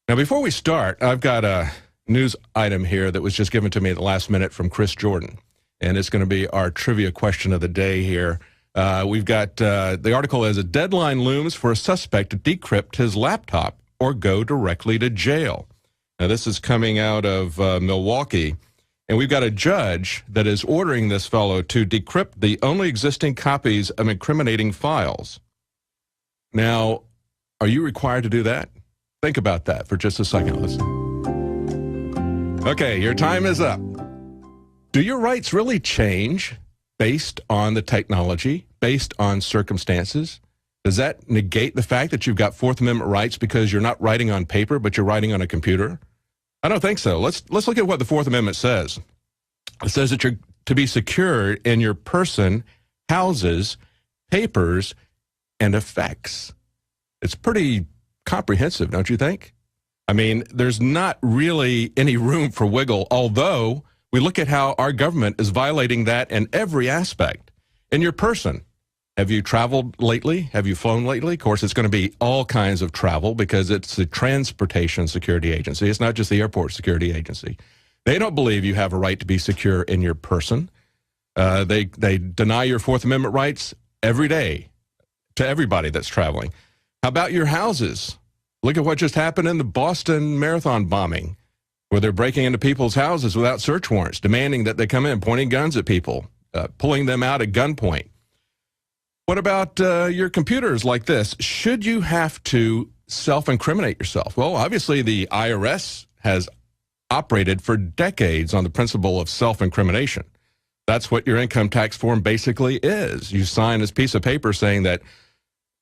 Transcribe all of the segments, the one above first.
Now, before we start, I've got a news item here that was just given to me at the last minute from Chris Jordan, and it's going to be our trivia question of the day here. We've got the article as a deadline looms for a suspect to decrypt his laptop or go directly to jail. Now, this is coming out of Milwaukee, and we've got a judge that is ordering this fellow to decrypt the only existing copies of incriminating files. Now, are you required to do that? Think about that for just a second. Listen. Okay, your time is up. Do your rights really change based on the technology, based on circumstances? Does that negate the fact that you've got Fourth Amendment rights because you're not writing on paper, but you're writing on a computer? I don't think so. Let's look at what the Fourth Amendment says. It says that you're to be secure in your person, houses, papers, and effects. It's pretty comprehensive, don't you think? I mean, there's not really any room for wiggle, although we look at how our government is violating that in every aspect. In your person, have you traveled lately? Have you flown lately? Of course, it's going to be all kinds of travel because it's the Transportation Security Agency. It's not just the Airport Security Agency. They don't believe you have a right to be secure in your person. They deny your Fourth Amendment rights every day to everybody that's traveling. How about your houses? Look at what just happened in the Boston Marathon bombing, where they're breaking into people's houses without search warrants, demanding that they come in, pointing guns at people, pulling them out at gunpoint. What about your computers like this? Should you have to self-incriminate yourself? Well, obviously the IRS has operated for decades on the principle of self-incrimination. That's what your income tax form basically is. You sign this piece of paper saying that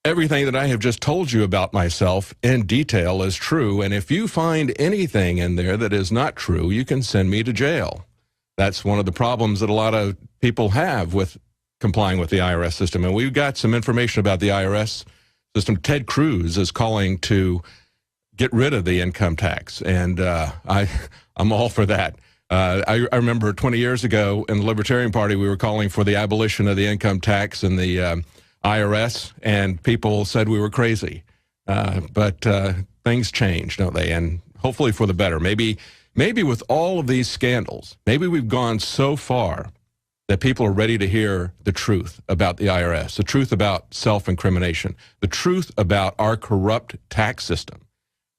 everything that I have just told you about myself in detail is true, and if you find anything in there that is not true, you can send me to jail. That's one of the problems that a lot of people have with complying with the IRS system, and we've got some information about the IRS system. Ted Cruz is calling to get rid of the income tax, and I'm all for that. I remember 20 years ago in the Libertarian Party, we were calling for the abolition of the income tax and the IRS, and people said we were crazy. But things change, don't they? And hopefully for the better. Maybe with all of these scandals, maybe we've gone so far that people are ready to hear the truth about the IRS, the truth about self-incrimination, the truth about our corrupt tax system,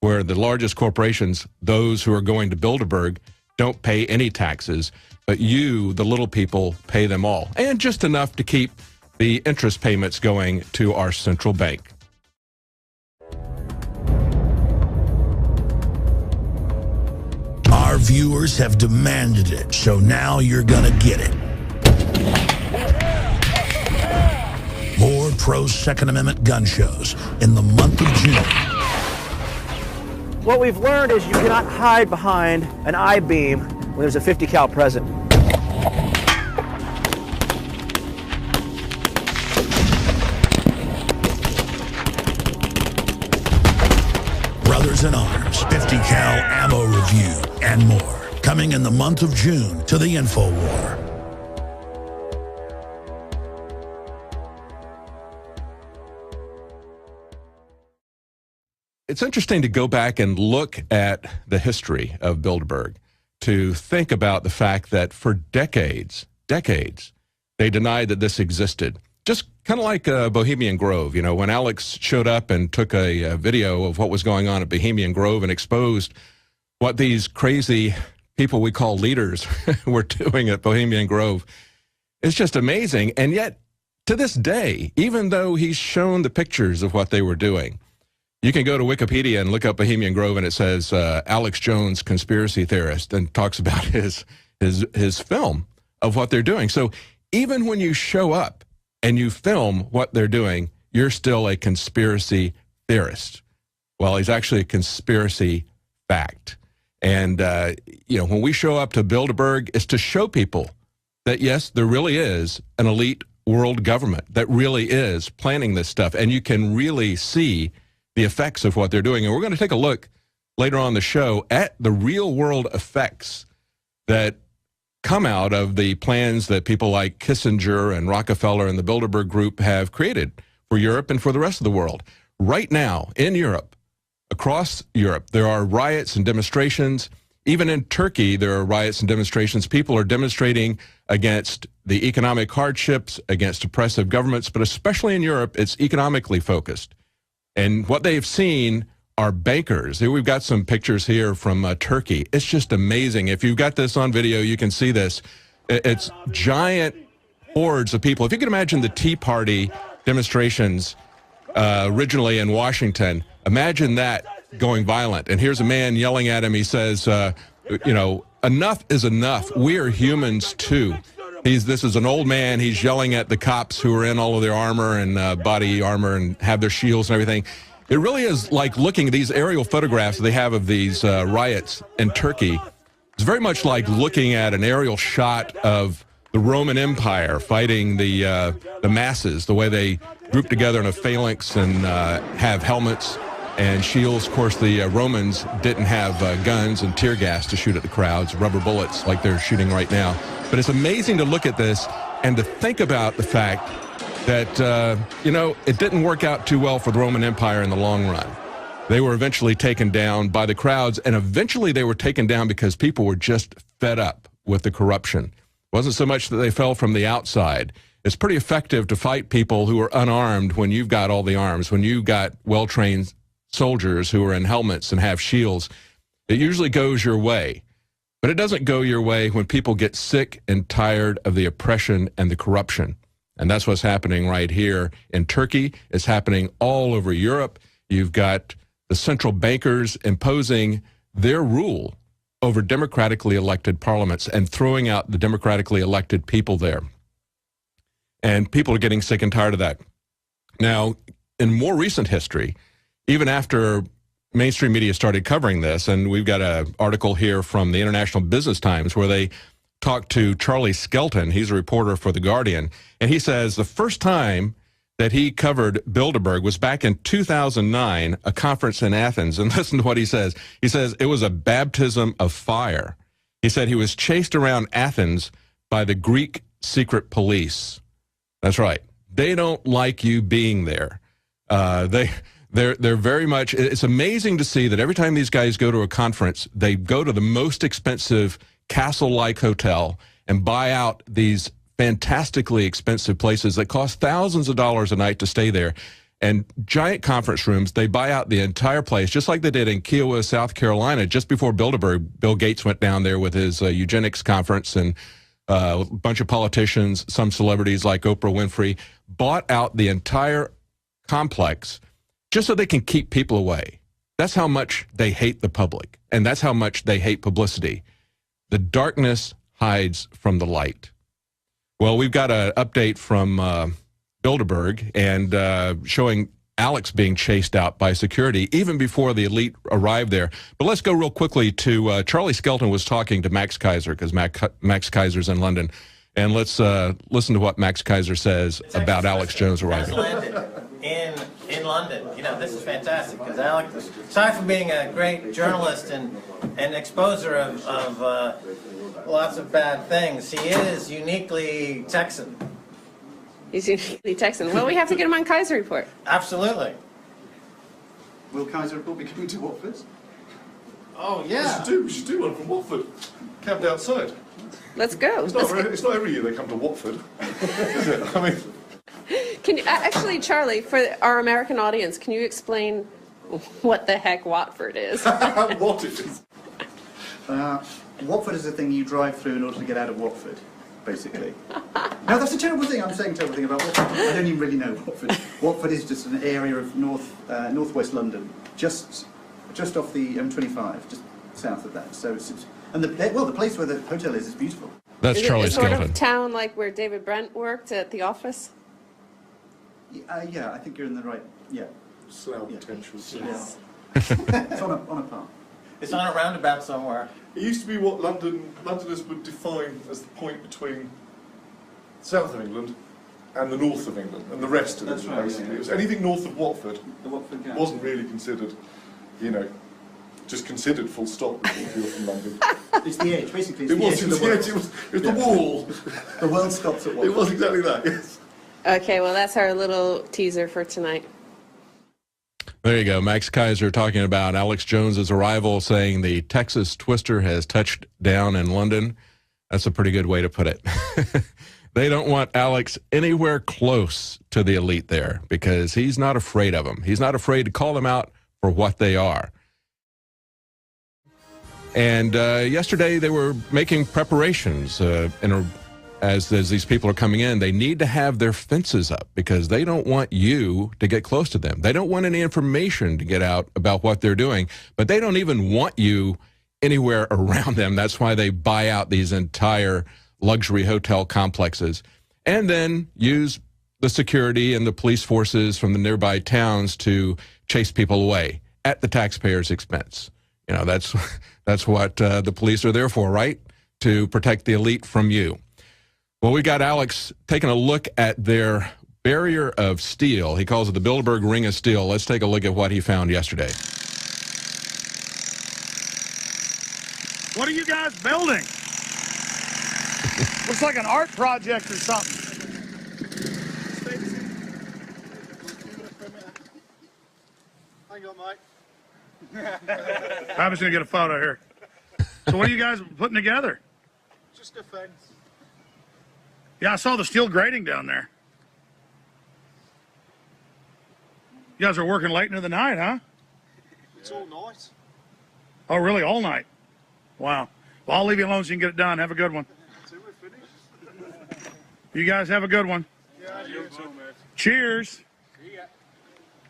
where the largest corporations, those who are going to Bilderberg, don't pay any taxes, but you, the little people, pay them all, and just enough to keep the interest payments going to our central bank. Our viewers have demanded it, so now you're gonna get it. More pro-Second Amendment gun shows in the month of June. What we've learned is you cannot hide behind an I-beam when there's a 50 cal present. Brothers in Arms, 50 cal ammo review, and more. Coming in the month of June to the Infowars. It's interesting to go back and look at the history of Bilderberg, to think about the fact that for decades, they denied that this existed. Just kind of like Bohemian Grove, you know, when Alex showed up and took a video of what was going on at Bohemian Grove and exposed what these crazy people we call leaders were doing at Bohemian Grove. It's just amazing. And yet, to this day, even though he's shown the pictures of what they were doing, you can go to Wikipedia and look up Bohemian Grove, and it says Alex Jones, conspiracy theorist, and talks about his film of what they're doing. So even when you show up and you film what they're doing, you're still a conspiracy theorist. Well, he's actually a conspiracy fact. And, you know, when we show up to Bilderberg, it's to show people that, yes, there really is an elite world government that really is planning this stuff. And you can really see the effects of what they're doing. And we're going to take a look later on the show at the real world effects that come out of the plans that people like Kissinger and Rockefeller and the Bilderberg Group have created for Europe and for the rest of the world. Right now in Europe, across Europe, there are riots and demonstrations. Even in Turkey, there are riots and demonstrations. People are demonstrating against the economic hardships, against oppressive governments, but especially in Europe, it's economically focused. And what they've seen are bankers. Here we've got some pictures here from Turkey. It's just amazing. If you've got this on video, you can see this. It's giant hordes of people. If you can imagine the Tea Party demonstrations originally in Washington, imagine that going violent. And here's a man yelling at him. He says, you know, enough is enough. We are humans too. This is an old man. He's yelling at the cops who are in all of their armor and body armor and have their shields and everything. It really is like looking at these aerial photographs they have of these riots in Turkey. It's very much like looking at an aerial shot of the Roman Empire fighting the masses, the way they group together in a phalanx and have helmets and shields. Of course, the Romans didn't have guns and tear gas to shoot at the crowds, rubber bullets like they're shooting right now. But it's amazing to look at this and to think about the fact that, you know, it didn't work out too well for the Roman Empire in the long run. They were eventually taken down by the crowds, and eventually they were taken down because people were just fed up with the corruption. It wasn't so much that they fell from the outside. It's pretty effective to fight people who are unarmed when you've got all the arms, when you've got well-trained soldiers who are in helmets and have shields. It usually goes your way. But it doesn't go your way when people get sick and tired of the oppression and the corruption. And that's what's happening right here in Turkey. It's happening all over Europe. You've got the central bankers imposing their rule over democratically elected parliaments and throwing out the democratically elected people there. And people are getting sick and tired of that. Now, in more recent history, even after mainstream media started covering this, and we've got an article here from the International Business Times where they talked to Charlie Skelton. He's a reporter for The Guardian, and he says the first time that he covered Bilderberg was back in 2009, a conference in Athens. And listen to what he says. He says it was a baptism of fire. He said he was chased around Athens by the Greek secret police. That's right. They don't like you being there. They're very much, it's amazing to see that every time these guys go to a conference, they go to the most expensive castle-like hotel and buy out these fantastically expensive places that cost thousands of dollars a night to stay there. And giant conference rooms, they buy out the entire place, just like they did in Kiowa, South Carolina, just before Bilderberg. Bill Gates went down there with his eugenics conference, and a bunch of politicians, some celebrities like Oprah Winfrey, bought out the entire complex just so they can keep people away. That's how much they hate the public, and that's how much they hate publicity. The darkness hides from the light. Well, we've got an update from Bilderberg and showing Alex being chased out by security even before the elite arrived there. But let's go real quickly to Charlie Skelton was talking to Max Kaiser, because Max Kaiser's in London. And let's listen to what Max Kaiser says about Alex Jones arriving. In London. You know, this is fantastic, because Alex, aside from being a great journalist and exposer of lots of bad things, he is uniquely Texan. He's uniquely Texan. Well, we have to get him on Kaiser Report. Absolutely. Will Kaiser Report be coming to Watford? Oh, yeah. We should do one from Watford, camped outside. Let's go. It's not every year they come to Watford, is it? I mean, Can you, actually, Charlie, for our American audience, can you explain what the heck Watford is? what it is? Watford is the thing you drive through in order to get out of Watford, basically. No, that's a terrible thing. I'm saying a terrible thing about Watford. I don't even really know Watford. Watford is just an area of northwest London, just off the M25, just south of that. So it's and the place where the hotel is beautiful. That's Charlie Skelton. Skelton. Sort of town like where David Brent worked at the office? Yeah, I think you're in the right. Yeah. Slough potential. Yes. It's on a path. It's on a roundabout somewhere. It used to be what Londoners would define as the point between south of England and the north of England, and the rest of England, basically. It was anything north of Watford. The Watford Gap. Wasn't really considered, you know, just considered full stop if you're from London. It's the edge, basically. It's It was the edge, it was the wall. The world stops at Watford. It was exactly that, yes. Okay, well, that's our little teaser for tonight. There you go. Max Kaiser talking about Alex Jones's arrival, saying the Texas Twister has touched down in London. That's a pretty good way to put it. They don't want Alex anywhere close to the elite there because he's not afraid of them. He's not afraid to call them out for what they are. And yesterday they were making preparations as these people are coming in. They need to have their fences up because they don't want you to get close to them. They don't want any information to get out about what they're doing, but they don't even want you anywhere around them. That's why they buy out these entire luxury hotel complexes and then use the security and the police forces from the nearby towns to chase people away at the taxpayers' expense. You know, that's what the police are there for, right? To protect the elite from you. Well, we got Alex taking a look at their barrier of steel. He calls it the Bilderberg Ring of Steel. Let's take a look at what he found yesterday. What are you guys building? Looks like an art project or something. Hang on, mate. I'm just going to get a photo here. So what are you guys putting together? Just a fence. Yeah, I saw the steel grating down there. You guys are working late into the night, huh? It's all night. Oh, really? All night? Wow. Well, I'll leave you alone so you can get it done. Have a good one. Until we're finished. You guys have a good one. Yeah, you too, mate. Cheers.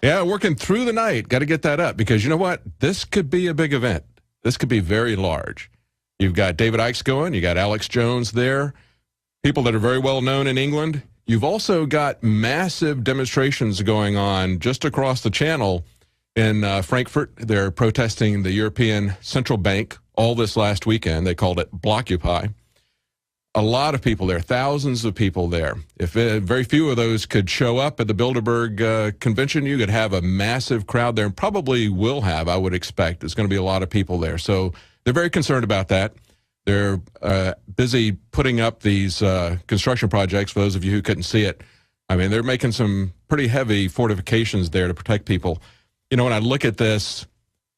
Yeah, working through the night. Got to get that up because you know what? This could be a big event. This could be very large. You've got David Icke going. You got Alex Jones there. People that are very well known in England. You've also got massive demonstrations going on just across the channel in Frankfurt. They're protesting the European Central Bank all this last weekend. They called it Blockupy. A lot of people there, thousands of people there. If very few of those could show up at the Bilderberg convention, you could have a massive crowd there, and probably will have, I would expect. There's going to be a lot of people there. So they're very concerned about that. They're busy putting up these construction projects, for those of you who couldn't see it. I mean, they're making some pretty heavy fortifications there to protect people. You know, when I look at this,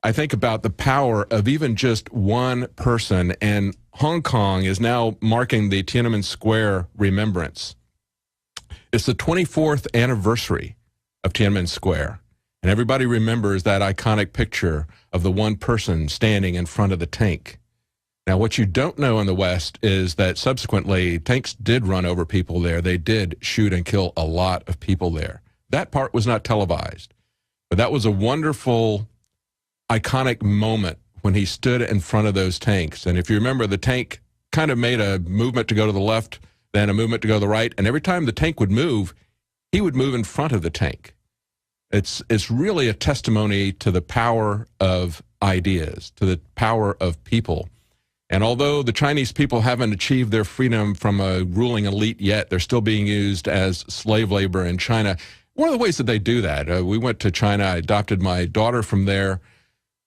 I think about the power of even just one person, and Hong Kong is now marking the Tiananmen Square remembrance. It's the 24th anniversary of Tiananmen Square, and everybody remembers that iconic picture of the one person standing in front of the tank. Now, what you don't know in the West is that subsequently tanks did run over people there. They did shoot and kill a lot of people there. That part was not televised, but that was a wonderful, iconic moment when he stood in front of those tanks. And if you remember, the tank kind of made a movement to go to the left, then a movement to go to the right. And every time the tank would move, he would move in front of the tank. It's really a testimony to the power of ideas, to the power of people. And although the Chinese people haven't achieved their freedom from a ruling elite yet, they're still being used as slave labor in China. One of the ways that they do that, we went to China, I adopted my daughter from there.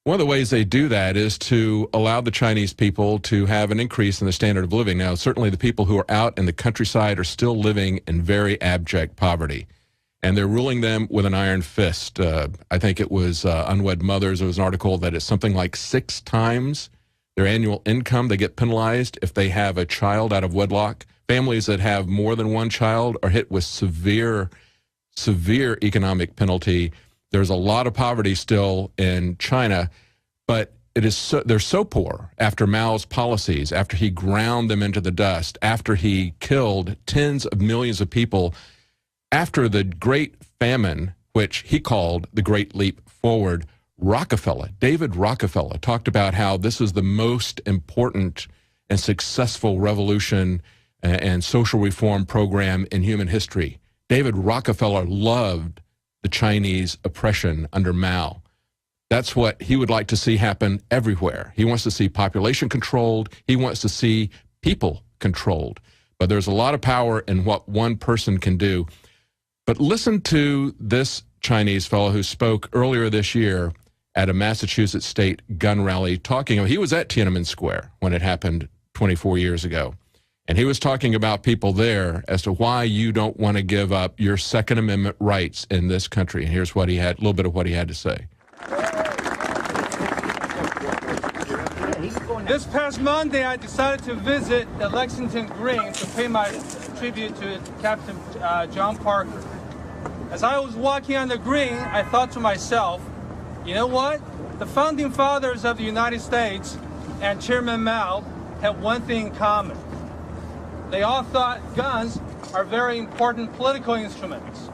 One of the ways they do that is to allow the Chinese people to have an increase in the standard of living. Now, certainly the people who are out in the countryside are still living in very abject poverty, and they're ruling them with an iron fist. I think it was Unwed Mothers. There was an article that it's something like 6 times their annual income. They get penalized if they have a child out of wedlock. Families that have more than one child are hit with severe economic penalty. There's a lot of poverty still in China, but they're so poor after Mao's policies, after he ground them into the dust, after he killed tens of millions of people, after the Great Famine, which he called the Great Leap Forward. David Rockefeller, talked about how this is the most important and successful revolution and social reform program in human history. David Rockefeller loved the Chinese oppression under Mao. That's what he would like to see happen everywhere. He wants to see population controlled. He wants to see people controlled. But there's a lot of power in what one person can do. But listen to this Chinese fellow who spoke earlier this year at a Massachusetts state gun rally he was at Tiananmen Square when it happened 24 years ago. And he was talking about people there as to why you don't want to give up your Second Amendment rights in this country. And here's what he had, a little bit of what he had to say. This past Monday, I decided to visit the Lexington Green to pay my tribute to Captain John Parker. As I was walking on the green, I thought to myself, you know what? The founding fathers of the United States and Chairman Mao had one thing in common. They all thought guns are very important political instruments.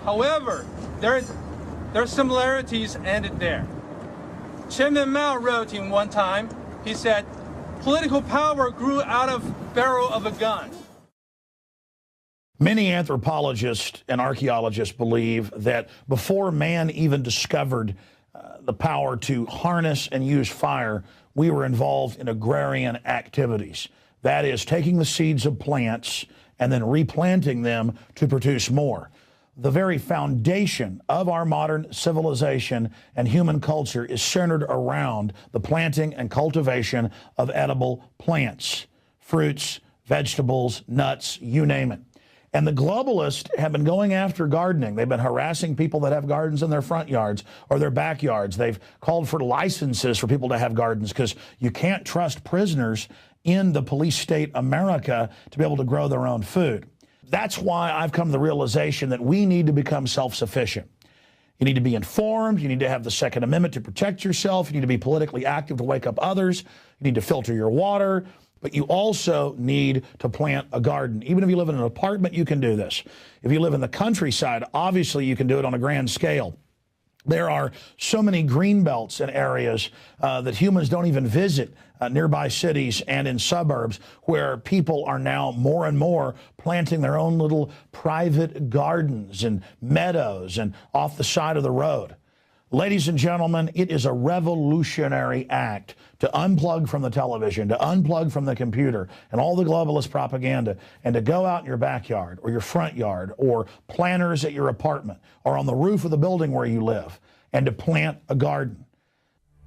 However, their similarities ended there. Chairman Mao wrote in one time, he said, political power grew out of barrel of a gun. Many anthropologists and archaeologists believe that before man even discovered the power to harness and use fire, we were involved in agrarian activities. That is, taking the seeds of plants and then replanting them to produce more. The very foundation of our modern civilization and human culture is centered around the planting and cultivation of edible plants, fruits, vegetables, nuts, you name it. And the globalists have been going after gardening. They've been harassing people that have gardens in their front yards or their backyards. They've called for licenses for people to have gardens because you can't trust prisoners in the police state America to be able to grow their own food. That's why I've come to the realization that we need to become self-sufficient. You need to be informed. You need to have the Second Amendment to protect yourself. You need to be politically active to wake up others. You need to filter your water. But you also need to plant a garden. Even if you live in an apartment, you can do this. If you live in the countryside, obviously you can do it on a grand scale. There are so many green belts in areas that humans don't even visit, nearby cities and in suburbs, where people are now more and more planting their own little private gardens and meadows and off the side of the road. Ladies and gentlemen, it is a revolutionary act to unplug from the television, to unplug from the computer and all the globalist propaganda, and to go out in your backyard or your front yard or planters at your apartment or on the roof of the building where you live, and to plant a garden.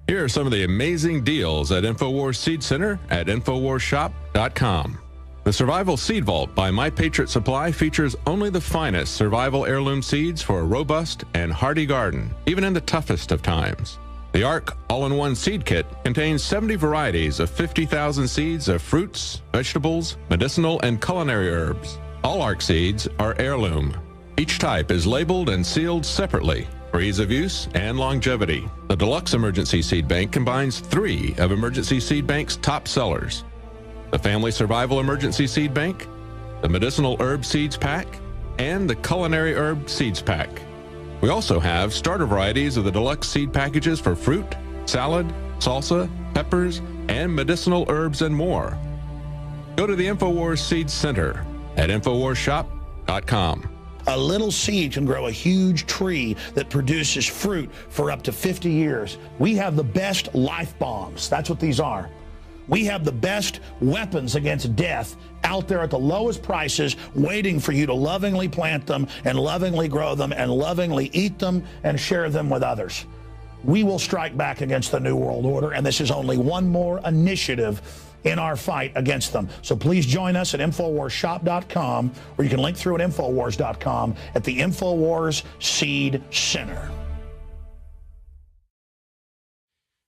Here are some of the amazing deals at Infowars Seed Center at InfowarsShop.com. The Survival Seed Vault by My Patriot Supply features only the finest survival heirloom seeds for a robust and hardy garden, even in the toughest of times. The ARC All-in-One Seed Kit contains 70 varieties of 50,000 seeds of fruits, vegetables, medicinal, and culinary herbs. All ARC seeds are heirloom. Each type is labeled and sealed separately for ease of use and longevity. The Deluxe Emergency Seed Bank combines 3 of Emergency Seed Bank's top sellers: the Family Survival Emergency Seed Bank, the Medicinal Herb Seeds Pack, and the Culinary Herb Seeds Pack. We also have starter varieties of the deluxe seed packages for fruit, salad, salsa, peppers, and medicinal herbs and more. Go to the Infowars Seed Center at InfowarsShop.com. A little seed can grow a huge tree that produces fruit for up to 50 years. We have the best life bombs. That's what these are. We have the best weapons against death out there at the lowest prices, waiting for you to lovingly plant them and lovingly grow them and lovingly eat them and share them with others. We will strike back against the New World Order, and this is only one more initiative in our fight against them. So please join us at InfowarsShop.com, or you can link through at Infowars.com at the Infowars Seed Center.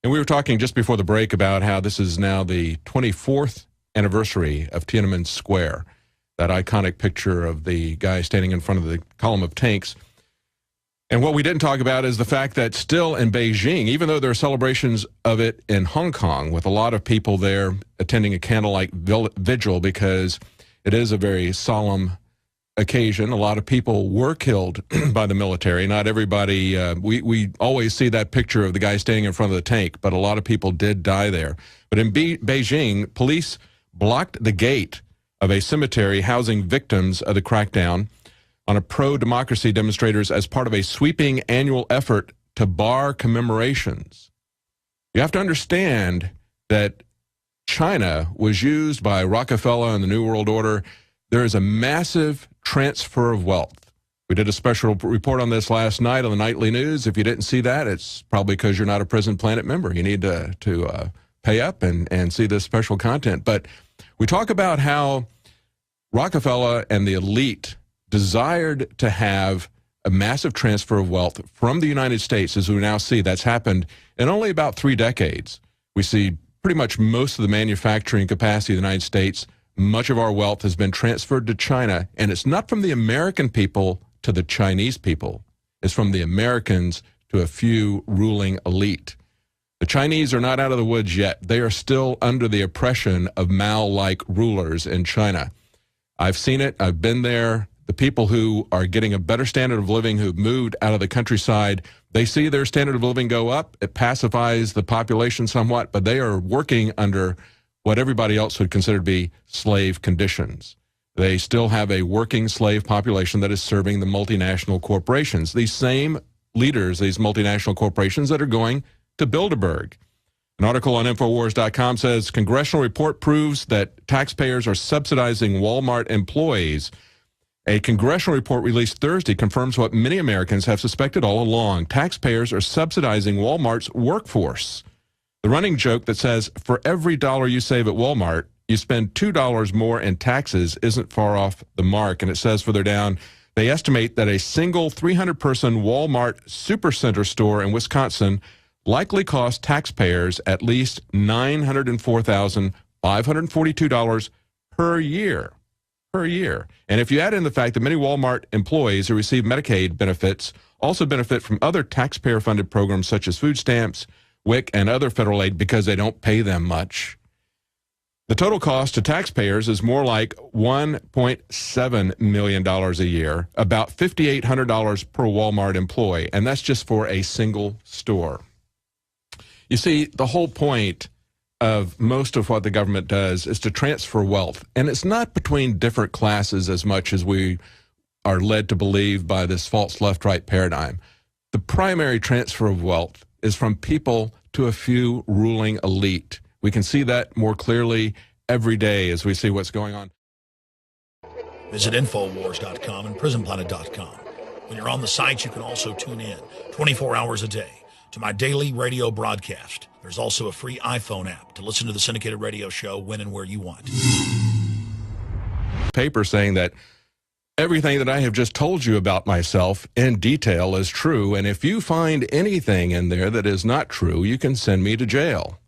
And we were talking just before the break about how this is now the 24th anniversary of Tiananmen Square, that iconic picture of the guy standing in front of the column of tanks. And what we didn't talk about is the fact that still in Beijing, even though there are celebrations of it in Hong Kong, with a lot of people there attending a candlelight vigil because it is a very solemn occasion. A lot of people were killed by the military. Not everybody, we always see that picture of the guy standing in front of the tank, but a lot of people did die there. But in Beijing, police blocked the gate of a cemetery housing victims of the crackdown on a pro-democracy demonstrators as part of a sweeping annual effort to bar commemorations. You have to understand that China was used by Rockefeller and the New World Order. There is a massive transfer of wealth. We did a special report on this last night on the Nightly News. If you didn't see that, it's probably because you're not a Prison Planet member. You need to pay up and see this special content. But We talk about how Rockefeller and the elite desired to have a massive transfer of wealth from the United States, as we now see that's happened in only about 3 decades. We see pretty much most of the manufacturing capacity of the United States. Much of our wealth has been transferred to China, and it's not from the American people to the Chinese people. It's from the Americans to a few ruling elite. The Chinese are not out of the woods yet. They are still under the oppression of Mao-like rulers in China. I've seen it. I've been there. The people who are getting a better standard of living, who've moved out of the countryside, they see their standard of living go up. It pacifies the population somewhat, but they are working under what everybody else would consider to be slave conditions. They still have a working slave population that is serving the multinational corporations. These same leaders, these multinational corporations that are going to Bilderberg. An article on Infowars.com says, congressional report proves that taxpayers are subsidizing Walmart employees. A congressional report released Thursday confirms what many Americans have suspected all along. Taxpayers are subsidizing Walmart's workforce. The running joke that says, for every dollar you save at Walmart, you spend $2 more in taxes isn't far off the mark. And it says further down, they estimate that a single 300-person Walmart supercenter store in Wisconsin likely cost taxpayers at least $904,542 per year. And if you add in the fact that many Walmart employees who receive Medicaid benefits also benefit from other taxpayer-funded programs such as food stamps, WIC, and other federal aid because they don't pay them much, the total cost to taxpayers is more like $1.7 million a year, about $5,800 per Walmart employee, and that's just for a single store. You see, the whole point of most of what the government does is to transfer wealth, and it's not between different classes as much as we are led to believe by this false left-right paradigm. The primary transfer of wealth is from people to a few ruling elite. We can see that more clearly every day as we see what's going on. Visit Infowars.com and PrisonPlanet.com. When you're on the site, you can also tune in 24 hours a day to my daily radio broadcast. There's also a free iPhone app to listen to the syndicated radio show when and where you want. Paper saying that everything that I have just told you about myself in detail is true, and if you find anything in there that is not true, you can send me to jail.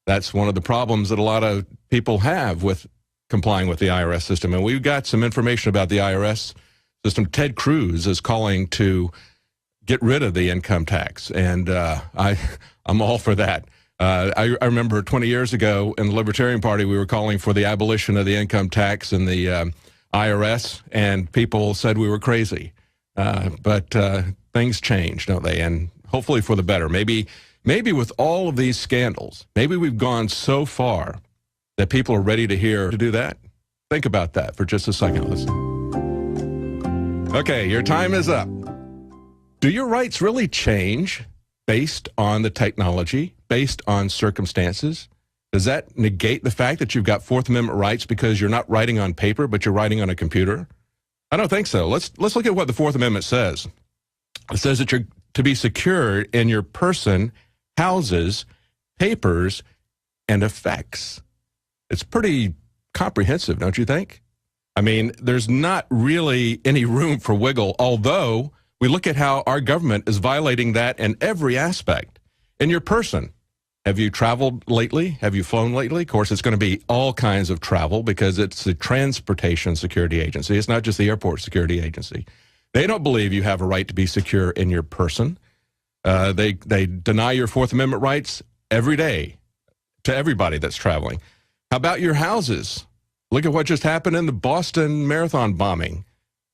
That's one of the problems that a lot of people have with complying with the IRS system, and we've got some information about the IRS system. Ted Cruz is calling to get rid of the income tax, and I'm all for that. I remember 20 years ago in the Libertarian Party, we were calling for the abolition of the income tax and the IRS, and people said we were crazy. But things change, don't they? And hopefully for the better. Maybe with all of these scandals, maybe we've gone so far that people are ready to do that. Think about that for just a second. Listen. Okay, your time is up. Do your rights really change based on the technology, based on circumstances? Does that negate the fact that you've got Fourth Amendment rights because you're not writing on paper, but you're writing on a computer? I don't think so. Let's look at what the Fourth Amendment says. It says that you're to be secured in your person, houses, papers, and effects. It's pretty comprehensive, don't you think? I mean, there's not really any room for wiggle, although we look at how our government is violating that in every aspect. In your person, have you traveled lately? Have you flown lately? Of course, it's going to be all kinds of travel because it's the Transportation Security Agency. It's not just the Airport Security Agency. They don't believe you have a right to be secure in your person. They deny your Fourth Amendment rights every day to everybody that's traveling. How about your houses? Look at what just happened in the Boston Marathon bombing,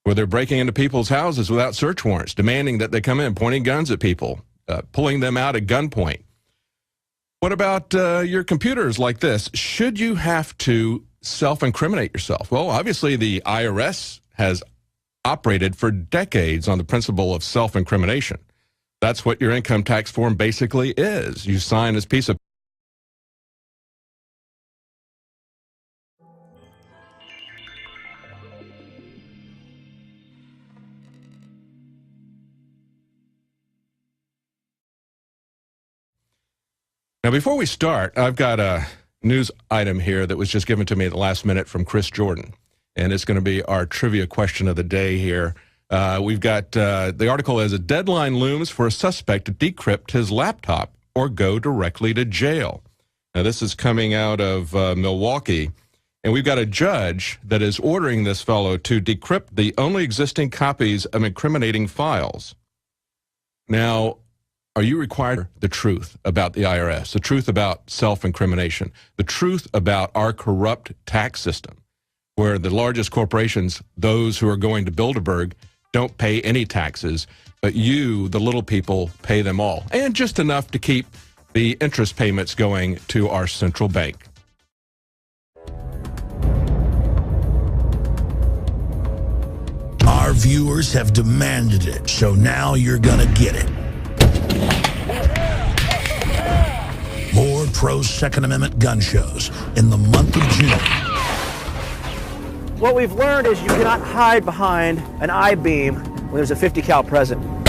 where they're breaking into people's houses without search warrants, demanding that they come in, pointing guns at people, pulling them out at gunpoint. What about your computers like this? Should you have to self-incriminate yourself? Well, obviously the IRS has operated for decades on the principle of self-incrimination. That's what your income tax form basically is. You sign this piece of Now, before we start, I've got a news item here that was just given to me at the last minute from Chris Jordan, and it's going to be our trivia question of the day here. We've got the article as a deadline looms for a suspect to decrypt his laptop or go directly to jail. Now, this is coming out of Milwaukee, and we've got a judge that is ordering this fellow to decrypt the only existing copies of incriminating files. Now, are you required the truth about the IRS, the truth about self-incrimination, the truth about our corrupt tax system, where the largest corporations, those who are going to Bilderberg, don't pay any taxes, but you, the little people, pay them all, and just enough to keep the interest payments going to our central bank. Our viewers have demanded it, so now you're gonna get it. More pro-Second Amendment gun shows in the month of June. What we've learned is you cannot hide behind an I-beam when there's a .50 cal present.